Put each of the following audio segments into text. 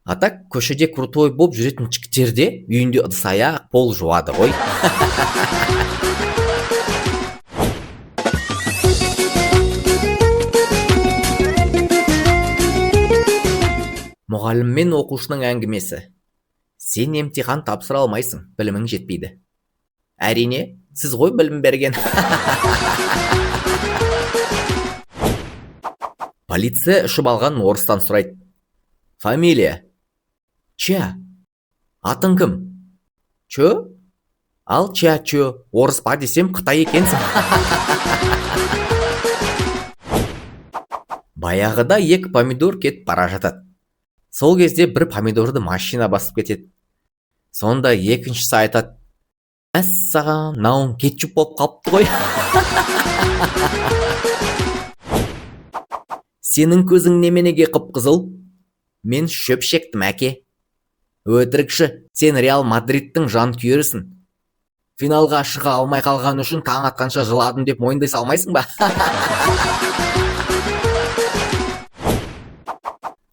А так көшеде крутой боп жүретін жігіттер де үйінде ыдыс аяқ пол жуады ғой. Мұғалім мен оқушының әңгімесі. Сен емтихан тапсыра алмайсың, білімің жетпейді. Әрине, сіз ғой білім берген. Полиция ішіп алған орыстан сұрайды. Фамилия? Ча. Атың кім? Чо? Ал ча чо. Орыс па десем Қытай екенсің. Баяғыда екі помидор кетіп бара жатады. Сол кезде бір помидорды машина басып кетеді. Сонда екіншісі айтады: Мәссаған, мынауың кетчуп болып қалыпты ғой. Сенің көзің неменеге қып-қызыл? Мен шөп шектім, әке. Өтірікші, сен Реал Мадридтің жанкүйерісің. Финалға шыға алмай қалған үшін таң атқанша жыладым деп мойындай салмайсың ба?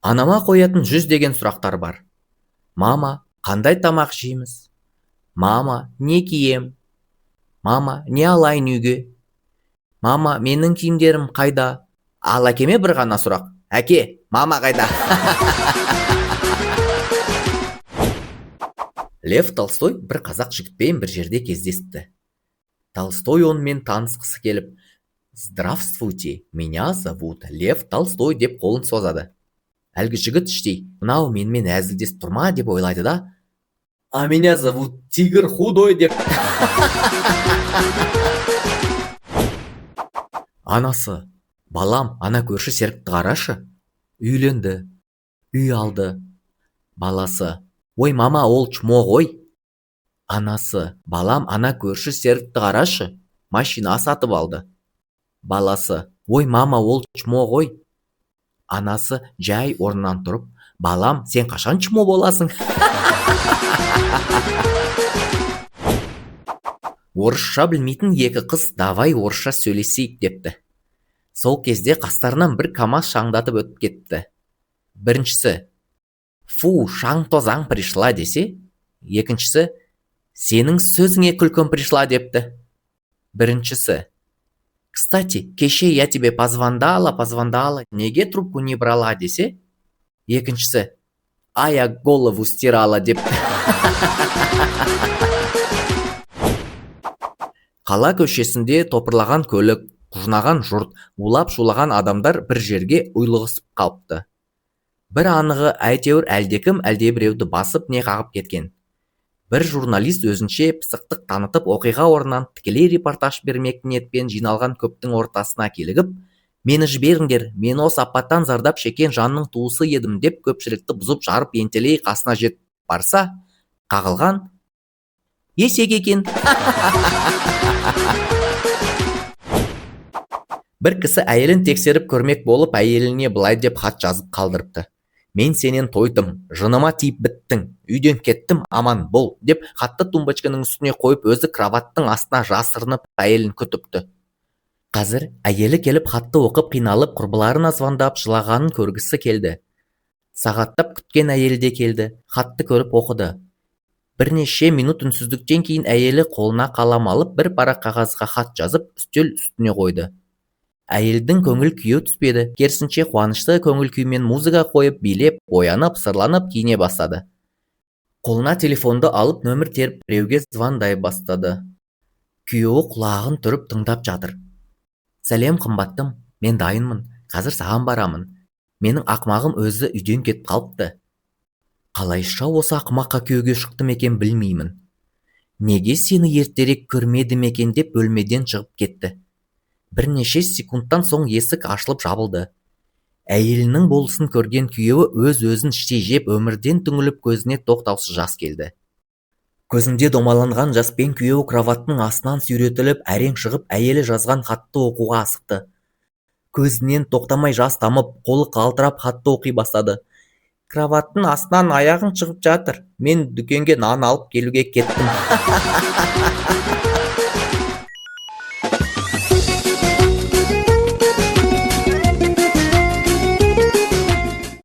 Анама қоятын 100 деген сұрақтар бар. Мама, қандай тамақ жейміз? Мама, не кием? Мама, не алайын үйге? Мама, менің киімдерім қайда? Ал әкеме бір ғана сұрақ: әке, мама қайда? Лев Толстой бір қазақ жігітпен бір жерде кездесті. Толстой онымен танысқысы келіп: Здравствуйте, меня зовут Лев Толстой деп қолын созады. Әлгі жігіт іштей: мынау менімен әзілдесіп тұрма деп ойлайды да: а меня зовут Тигр Худой деп. Анасы: балам, ана көрші Серікті қарашы. Үйленді, үй алды. Баласы: ой мама, ол чмо ғой. Анасы: балам, ана көрші Серікті қарашы. Машина сатып алды. Баласы: ой мама, ол чмо ғой. Анасы жай орнынан тұрып: балам, сен қашан чмо боласың? Орысша білмейтін екі қыз давай орысша сөйлесейік депті. Сол кезде қастарынан бір КамАЗ шаңдатып өтіп кетті. Біріншісі: фу, шаң тозаң пришла десе, екіншісі: сенің сөзіңе күлкім пришла депті. Біріншісі: кстати, кеше я тебе позвондала, неге трубку не брала десе, екіншісі: а я голову стирала депті. Қала көшесінде топырлаған көлік, құжынаған жұрт, улап-шулаған адамдар бір жерге ұйлығысып қалыпты. Бір анығы, әйтеуір әлдекім әлдебіреуді басып не қағып кеткен. Бір журналист өзінше пысықтық танытып оқиға орнынан тікелей репортаж бермек ниетпен жиналған көптің ортасына келігіп: мені жіберіңдер, мен осы апаттан зардап шеккен жанның туысы едім деп көпшілікті бұзып жарып ентелей қасына жетіп барса, қағылған есек екен. Бір кісі әйелін тексеріп көрмек болып, әйеліне былай деп хат жазып қалдырыпты: мен сенен тойдым, жыныма тиіп біттің, үйден кеттім, аман бол деп хатты тумбочканың үстіне қойып, өзі кроваттың астына жасырынып әйелін күтіпті. Қазір әйелі келіп хатты оқып қиналып, құрбыларына звондап жылағанын көргісі келді. Сағаттап күткен әйелі де келді, хатты көріп оқыды. Бірнеше минут үнсіздіктен кейін әйелі қолына қалам алып, бір парақ қағазға хат жазып, үстел үстіне қойды. Әйелдің көңіл күйі түспеді, керісінше қуанышты көңіл күймен музыка қойып, билеп, оянып, сырланып киіне бастады. Қолына телефонды алып, нөмір теріп, біреуге звондай бастады. Күйеуі құлағын түріп тыңдап жатыр. Сәлем қымбаттым, мен дайынмын, қазір саған барамын. Менің ақымағым өзі үйден кетіп қалыпты. Қалайша осы ақымаққа күйеуге шықтым екен білмеймін. Неге сені ертерек көрмедім екен деп бөлмеден шығып кетті. Бірнеше секундтан соң есік ашылып жабылды. Әйелінің болысын көрген күйеуі өз-өзін іштей жеп, өмірден түңіліп, көзіне тоқтаусыз жас келді. Көзінде домаланған жаспен күйеуі кроваттың астынан сүйретіліп, әрең шығып, әйелі жазған хатты оқуға асықты. Көзінен тоқтамай жас тамып, қолы қалтырап хатты оқи бастады. Кроваттың астынан аяғың шығып жатыр. Мен дүкенге нан алып келуге кеттім.